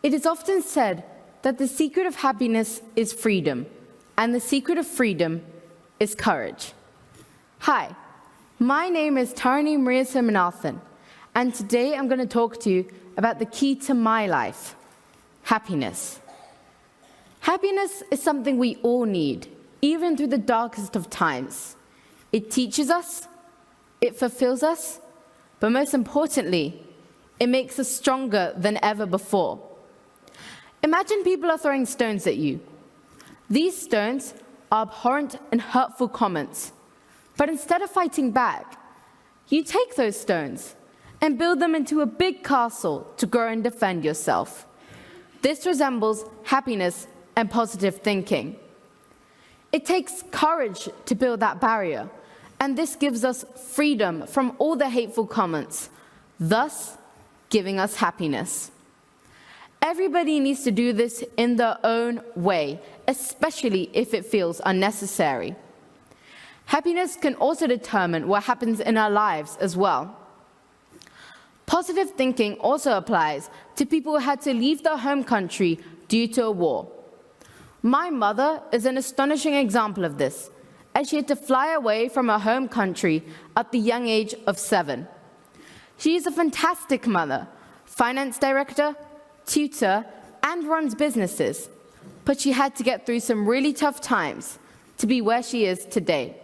It is often said that the secret of happiness is freedom, and the secret of freedom is courage. Hi, my name is Tharani Somanathan, and today I'm going to talk to you about the key to my life, happiness. Happiness is something we all need, even through the darkest of times. It teaches us, it fulfills us, but most importantly, it makes us stronger than ever before. Imagine people are throwing stones at you. These stones are abhorrent and hurtful comments, but instead of fighting back, you take those stones and build them into a big castle to grow and defend yourself. This resembles happiness and positive thinking. It takes courage to build that barrier, and this gives us freedom from all the hateful comments, thus giving us happiness. Everybody needs to do this in their own way, especially if it feels unnecessary. Happiness can also determine what happens in our lives as well. Positive thinking also applies to people who had to leave their home country due to a war. My mother is an astonishing example of this, as she had to fly away from her home country at the young age of 7. She is a fantastic mother, finance director, tutor, and runs businesses, but she had to get through some really tough times to be where she is today.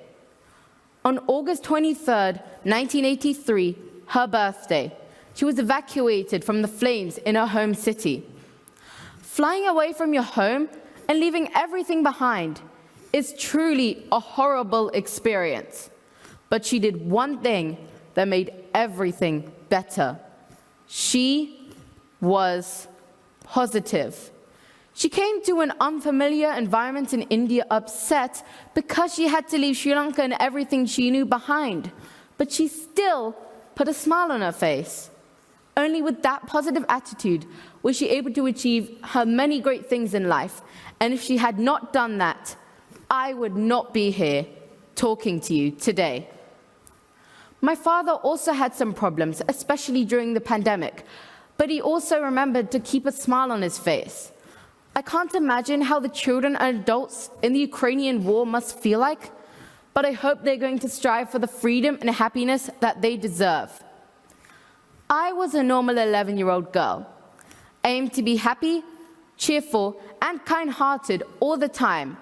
On August 23rd, 1983, her birthday, she was evacuated from the flames in her home city. Flying away from your home and leaving everything behind is truly a horrible experience, but she did one thing that made everything better. She was positive. She came to an unfamiliar environment in India upset because she had to leave Sri Lanka and everything she knew behind, but she still put a smile on her face. Only with that positive attitude was she able to achieve her many great things in life, and if she had not done that, I would not be here talking to you today. My father also had some problems, especially during the pandemic, but he also remembered to keep a smile on his face. I can't imagine how the children and adults in the Ukrainian war must feel like, but I hope they're going to strive for the freedom and happiness that they deserve. I was a normal 11-year-old girl. I aimed to be happy, cheerful, and kind-hearted all the time.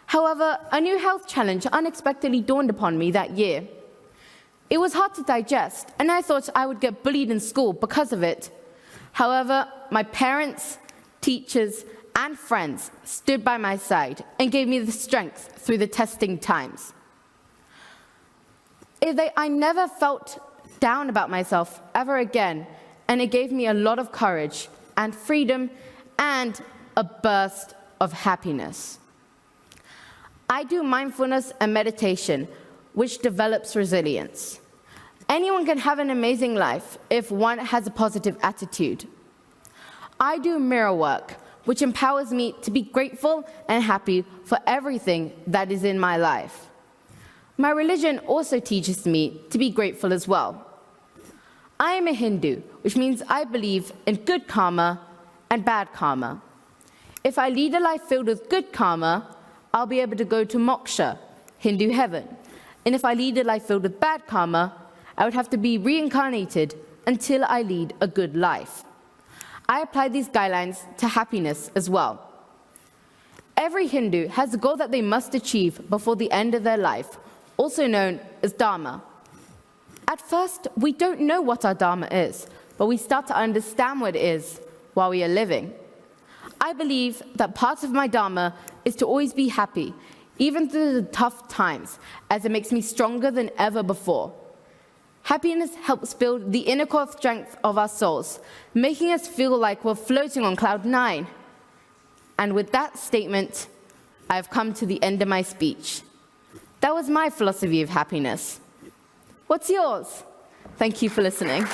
However, a new health challenge unexpectedly dawned upon me that year. It was hard to digest, and I thought I would get bullied in school because of it. However, my parents, teachers, and friends stood by my side and gave me the strength through the testing times. I never felt down about myself ever again, and it gave me a lot of courage and freedom and a burst of happiness. I do mindfulness and meditation, which develops resilience. Anyone can have an amazing life if one has a positive attitude. I do mirror work, which empowers me to be grateful and happy for everything that is in my life. My religion also teaches me to be grateful as well. I am a Hindu, which means I believe in good karma and bad karma. If I lead a life filled with good karma, I'll be able to go to moksha, Hindu heaven. And if I lead a life filled with bad karma, I would have to be reincarnated until I lead a good life. I apply these guidelines to happiness as well. Every Hindu has a goal that they must achieve before the end of their life, also known as dharma. At first, we don't know what our dharma is, but we start to understand what it is while we are living. I believe that part of my dharma is to always be happy, even through the tough times, as it makes me stronger than ever before. Happiness helps build the inner core strength of our souls, making us feel like we're floating on cloud 9. And with that statement, I have come to the end of my speech. That was my philosophy of happiness. What's yours? Thank you for listening.